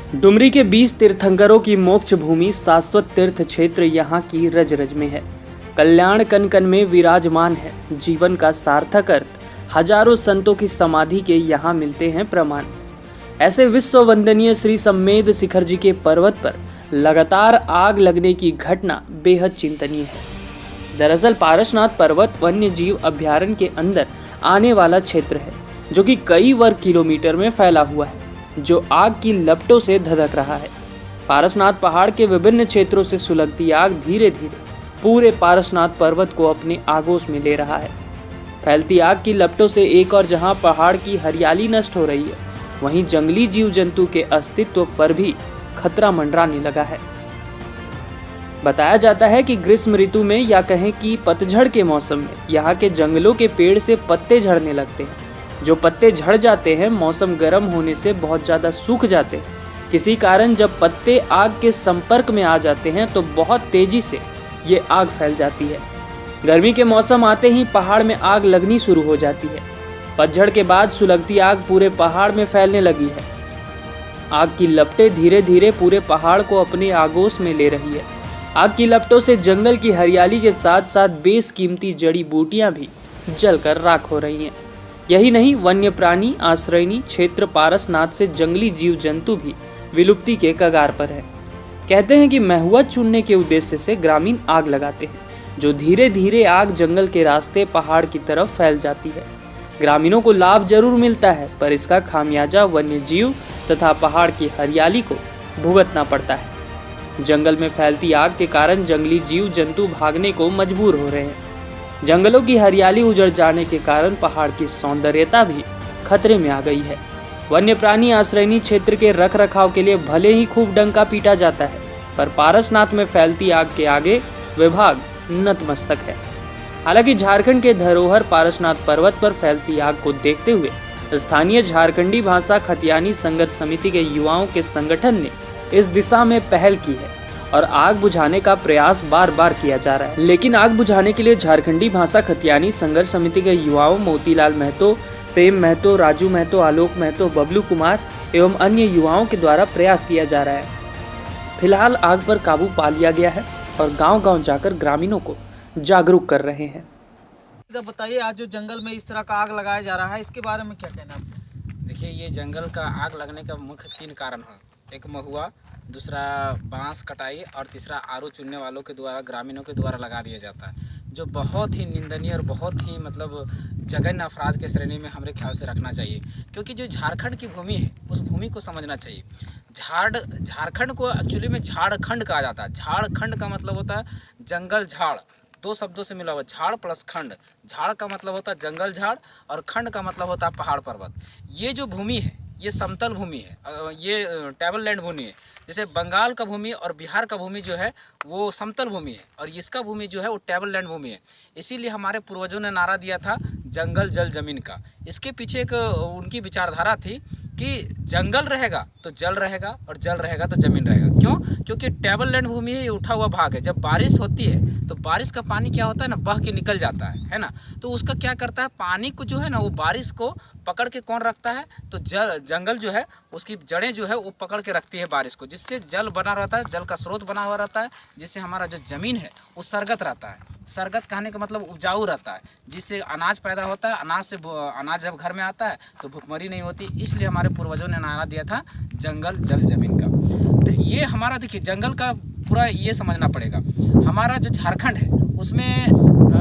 डुमरी के 20 तीर्थंकरों की मोक्ष भूमि शाश्वत तीर्थ क्षेत्र यहाँ की रज रज में है। कल्याण कन कन में विराजमान है। जीवन का सार्थक अर्थ हजारों संतों की समाधि के यहाँ मिलते हैं प्रमाण। ऐसे विश्व वंदनीय श्री सम्मेद शिखर जी के पर्वत पर लगातार आग लगने की घटना बेहद चिंतनीय है। दरअसल पारसनाथ पर्वत वन्य जीव अभ्यारण्य के अंदर आने वाला क्षेत्र है, जो कि कई वर्ग किलोमीटर में फैला हुआ है, जो आग की लपटों से धधक रहा है। पारसनाथ पहाड़ के विभिन्न क्षेत्रों से सुलगती आग धीरे धीरे पूरे पारसनाथ पर्वत को अपने आगोश में ले रहा है। फैलती आग की लपटों से एक और जहां पहाड़ की हरियाली नष्ट हो रही है, वहीं जंगली जीव जंतु के अस्तित्व पर भी खतरा मंडराने लगा है। बताया जाता है कि ग्रीष्म ऋतु में या कहें कि पतझड़ के मौसम में यहाँ के जंगलों के पेड़ से पत्ते झड़ने लगते हैं। जो पत्ते झड़ जाते हैं, मौसम गर्म होने से बहुत ज़्यादा सूख जाते हैं। किसी कारण जब पत्ते आग के संपर्क में आ जाते हैं तो बहुत तेजी से ये आग फैल जाती है। गर्मी के मौसम आते ही पहाड़ में आग लगनी शुरू हो जाती है। पतझड़ के बाद सुलगती आग पूरे पहाड़ में फैलने लगी है। आग की लपटें धीरे धीरे पूरे पहाड़ को अपने आगोश में ले रही है। आग की लपटों से जंगल की हरियाली के साथ साथ बेशकीमती जड़ी बूटियां भी जलकर राख हो रही हैं। यही नहीं, वन्य प्राणी आश्रयनी क्षेत्र पारसनाथ से जंगली जीव जंतु भी विलुप्ति के कगार पर है। कहते हैं कि महुआ चुनने के उद्देश्य से ग्रामीण आग लगाते हैं, जो धीरे धीरे आग जंगल के रास्ते पहाड़ की तरफ फैल जाती है। ग्रामीणों को लाभ जरूर मिलता है, पर इसका खामियाजा वन्य जीव तथा पहाड़ की हरियाली को भुगतना पड़ता है। जंगल में फैलती आग के कारण जंगली जीव जंतु भागने को मजबूर हो रहे हैं। जंगलों की हरियाली उजड़ जाने के कारण पहाड़ की सौंदर्यता भी खतरे में आ गई है। वन्य प्राणी आश्रयनी क्षेत्र के रख रखाव के लिए भले ही खूब डंका पीटा जाता है, पर पारसनाथ में फैलती आग के आगे विभाग नतमस्तक है। हालांकि झारखंड के धरोहर पारसनाथ पर्वत पर फैलती आग को देखते हुए स्थानीय झारखंडी भाषा खतियानी संघर्ष समिति के युवाओं के संगठन ने इस दिशा में पहल की है और आग बुझाने का प्रयास बार बार किया जा रहा है। लेकिन आग बुझाने के लिए झारखंडी भाषा खतियानी संघर्ष समिति के युवाओं मोतीलाल महतो, प्रेम महतो, राजू महतो, आलोक महतो, बबलू कुमार एवं अन्य युवाओं के द्वारा प्रयास किया जा रहा है। फिलहाल आग पर काबू पा लिया गया है और गांव-गांव जाकर ग्रामीणों को जागरूक कर रहे हैं। बताइए, आज जो जंगल में इस तरह का आग लगाया जा रहा है, इसके बारे में क्या कहना है? देखिए, ये जंगल का आग लगने का मुख्य 3 कारण है। एक महुआ, दूसरा बांस कटाई और तीसरा आरू चुनने वालों के द्वारा, ग्रामीणों के द्वारा लगा दिया जाता है, जो बहुत ही निंदनीय और बहुत ही जघन्य अपराध के श्रेणी में हमारे ख्याल से रखना चाहिए। क्योंकि जो झारखंड की भूमि है, उस भूमि को समझना चाहिए। झारखंड को एक्चुअली में झारखंड कहा जाता है। झारखंड का मतलब होता है जंगल झाड़, 2 शब्दों से मिला हुआ, झाड़ प्लस खंड। झाड़ का मतलब होता है जंगल झाड़ और खंड का मतलब होता है पहाड़ पर्वत। ये जो भूमि है, ये समतल भूमि है, ये टेबल लैंड भूमि है। जैसे बंगाल का भूमि और बिहार का भूमि जो है वो समतल भूमि है, और इसका भूमि जो है वो टेबल लैंड भूमि है। इसीलिए हमारे पूर्वजों ने नारा दिया था जंगल जल जमीन का। इसके पीछे एक उनकी विचारधारा थी कि जंगल रहेगा तो जल रहेगा और जल रहेगा तो ज़मीन रहेगा। क्यों? क्योंकि टेबल लैंड भूमि है, ये उठा हुआ भाग है। जब बारिश होती है तो बारिश का पानी क्या होता है ना, बह के निकल जाता है ना। तो उसका क्या करता है, पानी को जो है ना, वो बारिश को पकड़ के कौन रखता है, तो जंगल जो है उसकी जड़ें जो है वो पकड़ के रखती है बारिश को, जिससे जल बना रहता है, जल का स्रोत बना हुआ रहता है, जिससे हमारा जो ज़मीन है वो सरगत रहता है। सरगत कहने का मतलब उपजाऊ रहता है, जिससे अनाज पैदा होता है। अनाज जब घर में आता है तो भुखमरी नहीं होती। इसलिए हमारे पूर्वजों ने नारा दिया था जंगल जल जमीन का। तो ये हमारा, देखिए, जंगल का पूरा ये समझना पड़ेगा। हमारा जो झारखंड है उसमें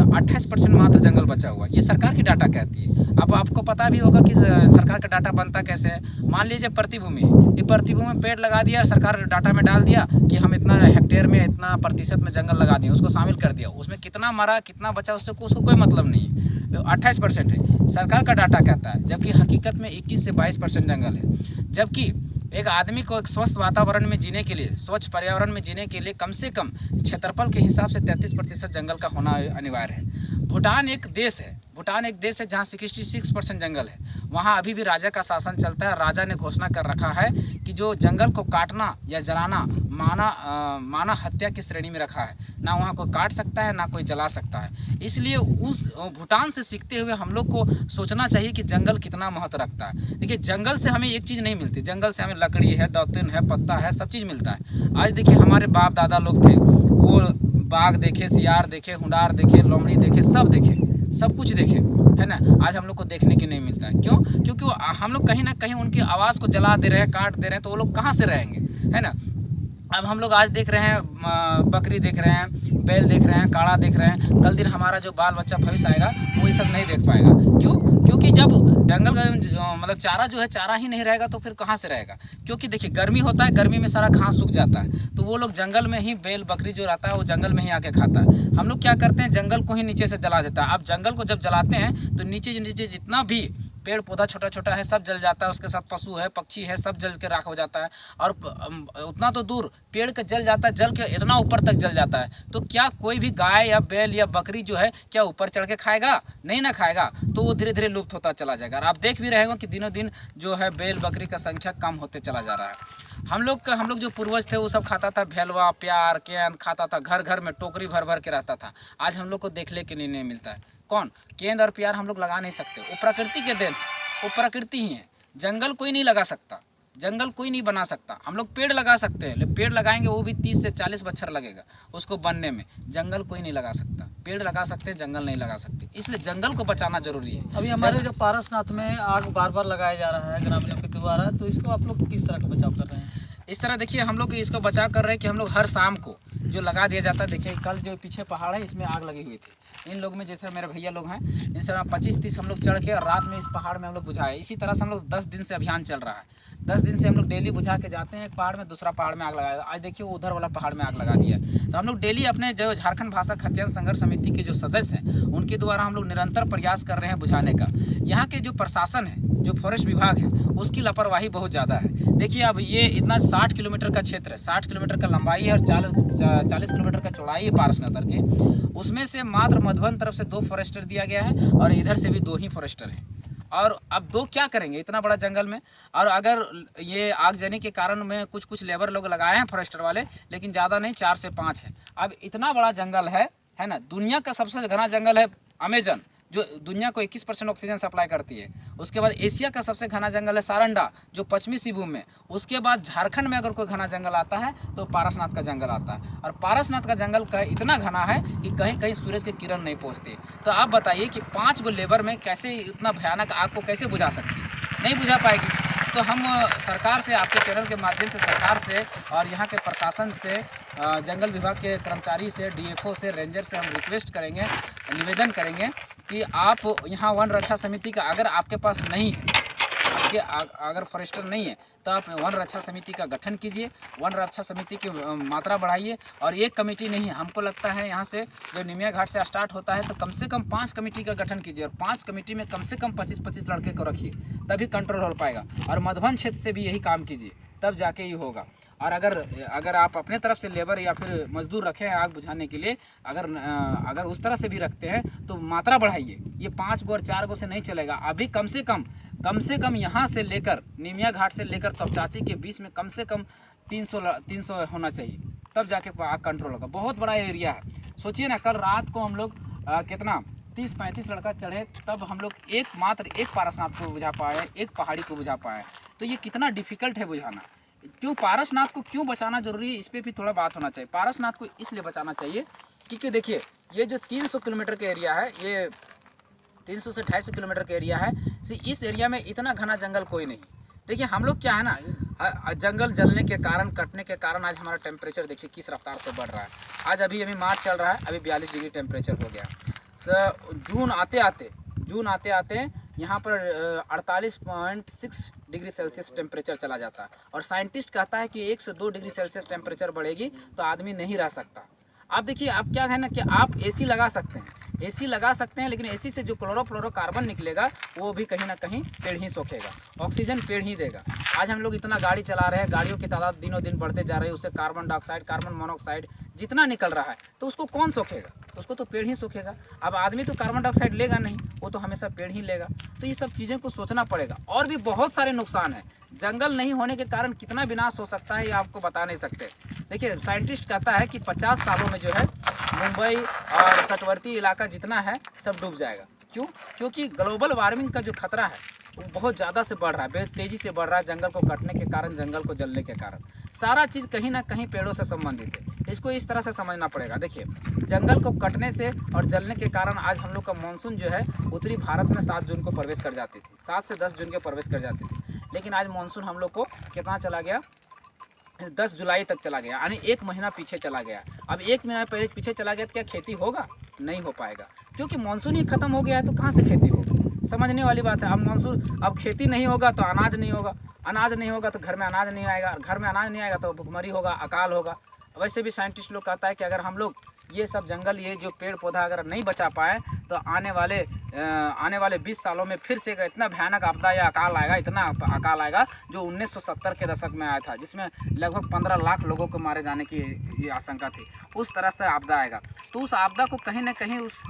28% मात्र जंगल बचा हुआ है। ये सरकार की डाटा कहती है। अब आपको पता भी होगा कि सरकार का डाटा बनता कैसे है। मान लीजिए प्रतिभूमि है, ये प्रतिभूमि में पेड़ लगा दिया, सरकार डाटा में डाल दिया कि हम इतना हेक्टेयर में इतना प्रतिशत में जंगल लगा दिए, उसको शामिल कर दिया। उसमें कितना मरा कितना बचा उसको कोई मतलब नहीं है। तो 28% है, सरकार का डाटा कहता है, जबकि हकीकत में 21 से 22% जंगल है। जबकि एक आदमी को एक स्वस्थ वातावरण में जीने के लिए, स्वच्छ पर्यावरण में जीने के लिए कम से कम क्षेत्रफल के हिसाब से 33% जंगल का होना अनिवार्य है। भूटान एक देश है भूटान एक देश है जहाँ 66% जंगल है। वहाँ अभी भी राजा का शासन चलता है। राजा ने घोषणा कर रखा है कि जो जंगल को काटना या जलाना माना हत्या की श्रेणी में रखा है। ना वहाँ कोई काट सकता है, ना कोई जला सकता है। इसलिए उस भूटान से सीखते हुए हम लोग को सोचना चाहिए कि जंगल कितना महत्व रखता है। देखिए, जंगल से हमें एक चीज़ नहीं मिलती, जंगल से हमें लकड़ी है, दातुन है, पत्ता है, सब चीज़ मिलता है। आज देखिए, हमारे बाप दादा लोग थे, वो बाघ देखे, सियार देखे, हुंडार देखे, लोमड़ी देखे, सब देखे, सब कुछ देखे, है ना। आज हम लोग को देखने की नहीं मिलता है। क्यों? क्योंकि हम लोग कहीं ना कहीं उनकी आवाज़ को जला दे रहे हैं, काट दे रहे हैं, तो वो लोग कहाँ से रहेंगे, है ना। अब हम लोग आज देख रहे हैं, बकरी देख रहे हैं, बैल देख रहे हैं, काड़ा देख रहे हैं। कल दिन हमारा जो बाल बच्चा भविष्य आएगा वो ये सब नहीं देख पाएगा। क्यों? क्योंकि जब जंगल का मतलब चारा जो है, चारा ही नहीं रहेगा तो फिर कहाँ से रहेगा। क्योंकि देखिए, गर्मी होता है, गर्मी में सारा घास सूख जाता है, तो वो लोग जंगल में ही, बैल बकरी जो रहता है वो जंगल में ही आके खाता है। हम लोग क्या करते हैं, जंगल को ही नीचे से जला देता है। अब जंगल को जब जलाते हैं तो नीचे नीचे जितना भी पेड़ पौधा छोटा छोटा है सब जल जाता है, उसके साथ पशु है, पक्षी है, सब जल के राख हो जाता है। और उतना तो दूर पेड़ का जल जाता है, जल के इतना ऊपर तक जल जाता है। तो क्या कोई भी गाय या बैल या बकरी जो है क्या ऊपर चढ़ के खाएगा? नहीं ना खाएगा, तो वो धीरे धीरे लुप्त होता चला जाएगा। और आप देख भी रहे हो कि दिनों दिन जो है बैल बकरी का संख्या कम होते चला जा रहा है। हम लोग जो पूर्वज थे वो सब खाता था, भेलवा, प्यार, केंद खाता था, घर घर में टोकरी भर भर के रहता था। आज हम लोग को देखने के लिए नहीं मिलता है। कौन? केंद और प्यार हम लोग लगा नहीं सकते, वो प्रकृति के देन, वो प्रकृति ही है। जंगल कोई नहीं लगा सकता, जंगल कोई नहीं बना सकता। हम लोग पेड़ लगा सकते हैं, पेड़ लगाएंगे वो भी 30 से 40 बच्छर लगेगा उसको बनने में। जंगल कोई नहीं लगा सकता, पेड़ लगा सकते हैं, जंगल नहीं लगा सकते। इसलिए जंगल को बचाना जरूरी है। अभी हमारे जो पारसनाथ में आग बार बार लगाया जा रहा है ग्रामीणों के द्वारा, तो इसको आप लोग किस तरह का बचाव कर रहे हैं? इस तरह देखिए, हम लोग इसको बचाव कर रहे हैं कि हम लोग हर शाम को जो लगा दिया जाता है। देखिए, कल जो पीछे पहाड़ है इसमें आग लगी हुई थी। इन लोग में जैसे मेरे भैया लोग हैं, इन समय 25-30 हम लोग चढ़ के और रात में इस पहाड़ में हम लोग बुझाए। इसी तरह से हम लोग 10 दिन से अभियान चल रहा है। 10 दिन से हम लोग डेली बुझा के जाते हैं, एक पहाड़ में, दूसरा पहाड़ में आग लगाया। आज देखिए, वो उधर वाला पहाड़ में आग लगा दिया। तो हम लोग डेली अपने जो झारखंड भाषा खतियान संघर्ष समिति के जो सदस्य हैं उनके द्वारा हम लोग निरंतर प्रयास कर रहे हैं बुझाने का। यहाँ के जो प्रशासन है, जो फॉरेस्ट विभाग है, उसकी लापरवाही बहुत ज़्यादा है। देखिए, अब ये इतना 60 किलोमीटर का क्षेत्र है, 60 किलोमीटर का लंबाई है और 40 किलोमीटर का चौड़ाई है पारसनगर के। उसमें से मात्र मधुबन तरफ से 2 फॉरेस्टर दिया गया है और इधर से भी 2 ही फॉरेस्टर हैं। और अब 2 क्या करेंगे इतना बड़ा जंगल में? और अगर ये आगजनी के कारण में कुछ लेबर लोग लगाए हैं फॉरेस्टर वाले, लेकिन ज़्यादा नहीं, 4 से 5 है। अब इतना बड़ा जंगल है ना। दुनिया का सबसे घना जंगल है अमेजन, जो दुनिया को 21% ऑक्सीजन सप्लाई करती है। उसके बाद एशिया का सबसे घना जंगल है सारंडा, जो पश्चिमी सिंहभूम में। उसके बाद झारखंड में अगर कोई घना जंगल आता है तो पारसनाथ का जंगल आता है। और पारसनाथ का जंगल का इतना घना है कि कहीं कहीं सूरज की किरण नहीं पहुंचती। तो आप बताइए कि 5 गो लेबर में कैसे इतना भयानक आग को कैसे बुझा सकती है? नहीं बुझा पाएगी। तो हम सरकार से, आपके चैनल के माध्यम से सरकार से और यहाँ के प्रशासन से, जंगल विभाग के कर्मचारी से, डीएफओ से, रेंजर से हम रिक्वेस्ट करेंगे, निवेदन करेंगे कि आप यहाँ वन रक्षा समिति का अगर आपके पास नहीं है, आपके अगर फॉरेस्टर नहीं है, तो आप वन रक्षा समिति का गठन कीजिए, वन रक्षा समिति की मात्रा बढ़ाइए। और एक कमेटी नहीं, हमको लगता है यहाँ से जो निमिया घाट से स्टार्ट होता है तो कम से कम 5 कमेटी का गठन कीजिए और 5 कमेटी में कम से कम 25-25 लड़के को रखिए, तभी कंट्रोल हो पाएगा। और मधुबन क्षेत्र से भी यही काम कीजिए, तब जाके ये होगा। और अगर आप अपने तरफ से लेबर या फिर मजदूर रखें आग बुझाने के लिए, अगर उस तरह से भी रखते हैं तो मात्रा बढ़ाइए। ये 5 गो और 4 गो से नहीं चलेगा। अभी कम से कम यहाँ से लेकर निमिया घाट से लेकर तपचाची के बीच में कम से कम 300 होना चाहिए, तब जाके आग कंट्रोल होगा। बहुत बड़ा एरिया है। सोचिए ना, कल रात को हम लोग कितना 30-35 लड़का चढ़े, तब हम लोग मात्र एक पारसनाथ को बुझा पाए, एक पहाड़ी को बुझा पाए। तो ये कितना डिफिकल्ट है बुझाना। क्यों पारसनाथ को क्यों बचाना जरूरी है, इस पर भी थोड़ा बात होना चाहिए। पारसनाथ को इसलिए बचाना चाहिए क्योंकि देखिए, ये जो 300 किलोमीटर का एरिया है, ये 300 से 250 किलोमीटर का एरिया है। इस एरिया में इतना घना जंगल कोई नहीं। देखिए, हम लोग क्या है ना, जंगल जलने के कारण, कटने के कारण आज हमारा टेम्परेचर देखिए किस रफ्तार से बढ़ रहा है। आज अभी मार्च चल रहा है, अभी 42 डिग्री टेम्परेचर हो गया। जून आते आते यहाँ पर 48.6 डिग्री सेल्सियस टेम्परेचर चला जाता है। और साइंटिस्ट कहता है कि 1 से 2 डिग्री सेल्सियस टेम्परेचर बढ़ेगी तो आदमी नहीं रह सकता। आप देखिए, आप क्या है ना कि आप एसी लगा सकते हैं, एसी लगा सकते हैं, लेकिन एसी से जो क्लोरोफ्लोरोकार्बन निकलेगा वो भी कहीं ना कहीं पेड़ ही सोखेगा, ऑक्सीजन पेड़ ही देगा। आज हम लोग इतना गाड़ी चला रहे हैं, गाड़ियों की तादाद दिनों दिन बढ़ते जा रही है, उससे कार्बन डाइऑक्साइड, कार्बन मोनोऑक्साइड जितना निकल रहा है, तो उसको कौन सोखेगा? उसको तो पेड़ ही सोखेगा। अब आदमी तो कार्बन डाइऑक्साइड लेगा नहीं, वो तो हमेशा पेड़ ही लेगा। तो ये सब चीज़ें को सोचना पड़ेगा। और भी बहुत सारे नुकसान हैं। जंगल नहीं होने के कारण कितना विनाश हो सकता है ये आपको बता नहीं सकते। देखिए, साइंटिस्ट कहता है कि 50 सालों में जो है मुंबई और तटवर्ती इलाका जितना है सब डूब जाएगा। क्यों? क्योंकि ग्लोबल वार्मिंग का जो खतरा है वो बहुत ज़्यादा से बढ़ रहा है, बेहद तेज़ी से बढ़ रहा है, जंगल को कटने के कारण, जंगल को जलने के कारण। सारा चीज़ कहीं ना कहीं पेड़ों से संबंधित है। इसको इस तरह से समझना पड़ेगा। देखिए, जंगल को कटने से और जलने के कारण आज हम लोग का मानसून जो है उत्तरी भारत में 7 जून को प्रवेश कर जाती थी, 7 से 10 जून के प्रवेश कर जाती थी। लेकिन आज मानसून हम लोग को कितना चला गया? 10 जुलाई तक चला गया, यानी 1 महीना पीछे चला गया। अब 1 महीना पहले पीछे चला गया तो क्या खेती होगा? नहीं हो पाएगा, क्योंकि मानसून ही खत्म हो गया है। तो कहाँ से खेती होगी? समझने वाली बात है। अब मानसून, अब खेती नहीं होगा तो अनाज नहीं होगा, अनाज नहीं होगा तो घर में अनाज नहीं आएगा, घर में अनाज नहीं आएगा तो भुखमरी होगा, अकाल होगा। वैसे भी साइंटिस्ट लोग कहता है कि अगर हम लोग ये सब जंगल, ये जो पेड़ पौधा अगर नहीं बचा पाए तो आने वाले 20 सालों में फिर से इतना भयानक आपदा या अकाल आएगा, इतना अकाल आएगा जो 1970 के दशक में आया था, जिसमें लगभग 15 लाख लोगों को मारे जाने की ये आशंका थी। उस तरह से आपदा आएगा। तो उस आपदा को कहीं ना कहीं उस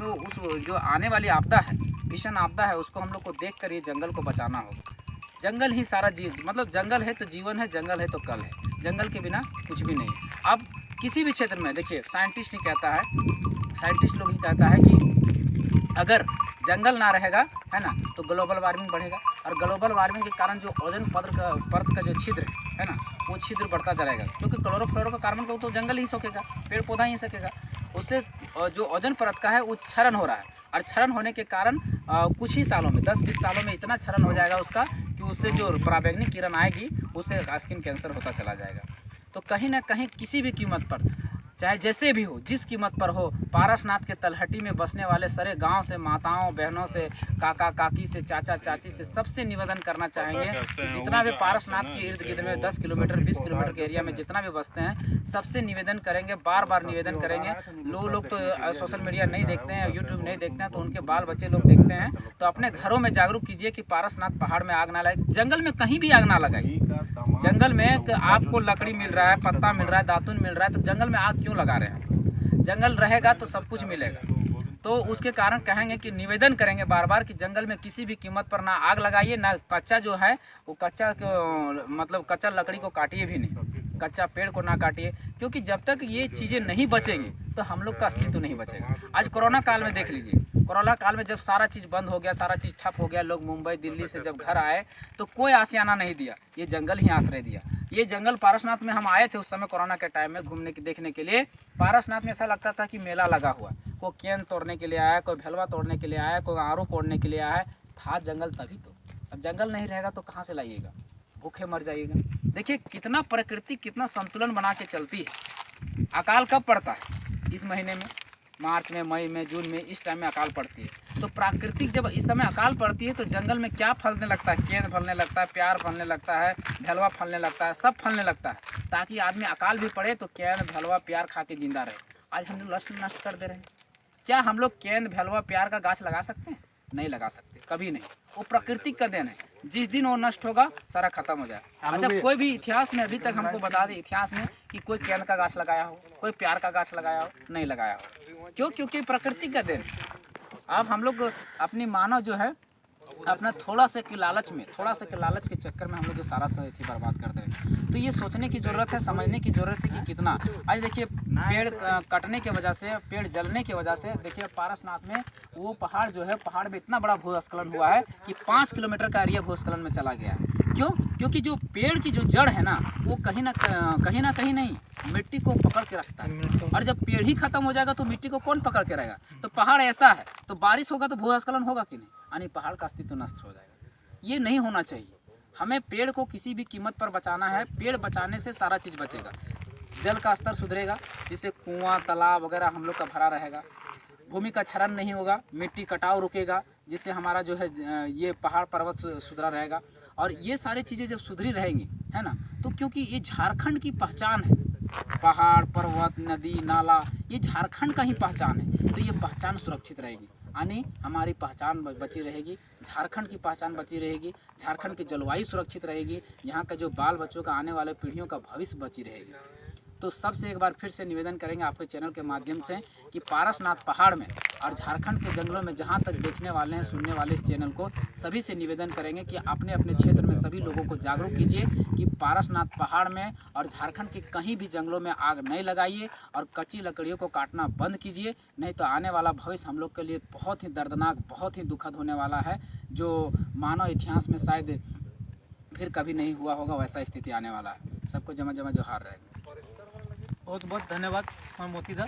जो आने वाली आपदा है, भीषण आपदा है, उसको हम लोग को देख कर ये जंगल को बचाना होगा। जंगल ही सारा मतलब जंगल है तो जीवन है, जंगल है तो कल है, जंगल के बिना कुछ भी नहीं है। अब किसी भी क्षेत्र में देखिए, साइंटिस्ट लोग ही कहता है कि अगर जंगल ना रहेगा, है ना, तो ग्लोबल वार्मिंग बढ़ेगा, और ग्लोबल वार्मिंग के कारण जो ओजोन परत का जो छिद्र है ना, वो छिद्र बढ़ता जाएगा, क्योंकि क्लोरोफ्लोरोकार्बन को तो जंगल ही सोखेगा, पेड़ पौधा ही सकेगा। उससे जो ओजोन परत का है वो क्षरण हो रहा है, और क्षरण होने के कारण कुछ ही सालों में, 10-20 सालों में इतना क्षरण हो जाएगा उसका कि उससे जो पराबैंगनी किरण आएगी उससे स्किन कैंसर होता चला जाएगा। तो कहीं ना कहीं किसी भी कीमत पर, चाहे जैसे भी हो, जिस कीमत पर हो, पारसनाथ के तलहटी में बसने वाले सारे गांव से, माताओं बहनों से, काका काकी से, चाचा चाची से, सबसे निवेदन करना चाहेंगे कि जितना भी पारसनाथ के इर्द गिर्द में 10 किलोमीटर 20 किलोमीटर के एरिया में जितना भी बसते हैं, सबसे निवेदन करेंगे, बार बार निवेदन करेंगे। लोग तो सोशल मीडिया नहीं देखते हैं, यूट्यूब नहीं देखते हैं, तो उनके बाल बच्चे लोग देखते हैं, तो अपने घरों में जागरूक कीजिए कि पारसनाथ पहाड़ में आग ना लगाए, जंगल में कहीं भी आग ना लगाइए। जंगल में आपको लकड़ी मिल रहा है, पत्ता मिल रहा है, दातुन मिल रहा है, तो जंगल में आग क्यों लगा रहे हैं? जंगल रहेगा तो सब कुछ मिलेगा। तो उसके कारण कहेंगे कि निवेदन करेंगे बार बार कि जंगल में किसी भी कीमत पर ना आग लगाइए, ना कच्चा जो है वो मतलब कच्चा लकड़ी को काटिए भी नहीं, कच्चा पेड़ को ना काटिए, क्योंकि जब तक ये चीज़ें नहीं बचेंगी तो हम लोग का अस्तित्व नहीं बचेगा। आज कोरोना काल में देख लीजिए, कोरोना काल में जब सारा चीज़ बंद हो गया, सारा चीज़ ठप हो गया, लोग मुंबई दिल्ली से जब घर आए तो कोई आशियाना नहीं दिया, ये जंगल ही आश्रय दिया। ये जंगल पारसनाथ में हम आए थे उस समय कोरोना के टाइम में घूमने के देखने के लिए। पारसनाथ में ऐसा लगता था कि मेला लगा हुआ, कोई केन तोड़ने के लिए आया, कोई भेलवा तोड़ने के लिए आया, कोई आरू तोड़ने के लिए आया, था जंगल तभी तो। अब जंगल नहीं रहेगा तो कहाँ से लाइएगा? भूखे मर जाइएगा। देखिए कितना प्रकृति कितना संतुलन बना के चलती है। अकाल कब पड़ता है? इस महीने में, मार्च में, मई में, जून में, इस टाइम में अकाल पड़ती है। तो प्राकृतिक जब इस समय अकाल पड़ती है तो जंगल में क्या फलने लगता है? केन फलने लगता है, प्यार फलने लगता है, भेलवा फलने लगता है, सब फलने लगता है, ताकि आदमी अकाल भी पड़े तो केन भेलवा प्यार खा के जिंदा रहे। आज हम लोग नष्ट कर दे रहे हैं। क्या हम लोग केन भेलवा प्यार का गाछ लगा सकते हैं? नहीं लगा सकते, कभी नहीं। वो प्रकृति का देन है, जिस दिन वो नष्ट होगा सारा खत्म हो जाए। अच्छा, कोई भी इतिहास में अभी तक हमको बता दे, इतिहास में कि कोई केन का गाछ लगाया हो, कोई प्यार का गाछ लगाया हो? नहीं लगाया हो। क्यों? क्योंकि प्रकृति का देन। अब हम लोग अपनी मानव जो है अपना थोड़ा से के लालच के चक्कर में हम लोग सारा थी बर्बाद कर दे रहे हैं। तो ये सोचने की ज़रूरत है, समझने की ज़रूरत है कि कितना आज देखिए पेड़ कटने की वजह से, पेड़ जलने की वजह से, देखिए पारसनाथ में वो पहाड़ जो है, पहाड़ में इतना बड़ा भूस्खलन हुआ है कि 5 किलोमीटर का एरिया भूस्खलन में चला गया है। क्यों? क्योंकि जो पेड़ की जो जड़ है ना, वो कहीं ना कहीं नहीं, मिट्टी को पकड़ के रखता है। और जब पेड़ ही खत्म हो जाएगा तो मिट्टी को कौन पकड़ के रहेगा? तो पहाड़ ऐसा है, तो बारिश होगा तो भूस्खलन होगा कि नहीं? यानी पहाड़ का अस्तित्व नष्ट हो जाएगा। ये नहीं होना चाहिए। हमें पेड़ को किसी भी कीमत पर बचाना है। पेड़ बचाने से सारा चीज़ बचेगा। जल का स्तर सुधरेगा, जिससे कुआं, तालाब वगैरह हम लोग का भरा रहेगा। भूमि का क्षरण नहीं होगा, मिट्टी कटाव रुकेगा, जिससे हमारा जो है ये पहाड़ पर्वत सुधरा रहेगा। और ये सारी चीज़ें जब सुधरी रहेंगी, है ना, तो क्योंकि ये झारखंड की पहचान है, पहाड़, पर्वत, नदी, नाला, ये झारखंड का ही पहचान है। तो ये पहचान सुरक्षित रहेगी, यानी हमारी पहचान बची रहेगी, झारखंड की पहचान बची रहेगी, झारखंड की जलवायु सुरक्षित रहेगी, यहाँ का जो बाल बच्चों का आने वाले पीढ़ियों का भविष्य बची रहेगी। तो सबसे एक बार फिर से निवेदन करेंगे आपके चैनल के माध्यम से कि पारसनाथ पहाड़ में और झारखंड के जंगलों में जहाँ तक देखने वाले हैं, सुनने वाले इस चैनल को, सभी से निवेदन करेंगे कि अपने अपने क्षेत्र में सभी लोगों को जागरूक कीजिए कि पारसनाथ पहाड़ में और झारखंड के कहीं भी जंगलों में आग नहीं लगाइए और कच्ची लकड़ियों को काटना बंद कीजिए, नहीं तो आने वाला भविष्य हम लोग के लिए बहुत ही दर्दनाक, बहुत ही दुखद होने वाला है, जो मानव इतिहास में शायद फिर कभी नहीं हुआ होगा, वैसा स्थिति आने वाला है। सबको जमा जमा जोहार रहेगा। बहुत बहुत धन्यवाद मोतीदा।